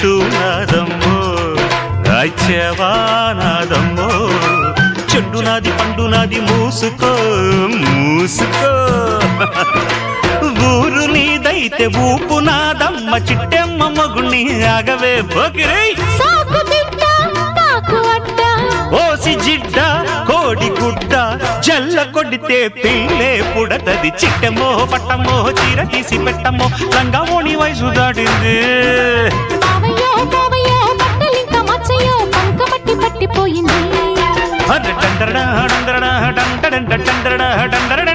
చెట్టు నాదమ్మో రాజ్యవానాదమ్మో చెట్టు నాది పండు నాది మూసుకో మూసుకో ఊరు నీదైతే ఊపు నాదమ్మ చిట్టెమ్మ మగుణ్ణి ఆగవే బొకిరై ఓసి జిడ్డ కోడి గుడ్డ జల్ల కొడితే పిల్లే పుడతది చిట్టమో పట్టమో చీర తీసి పెట్టమో లంగామోణి వయసు దాటింది పట్టిపోయింది డందరడా డందరడా డందరడా డందరడా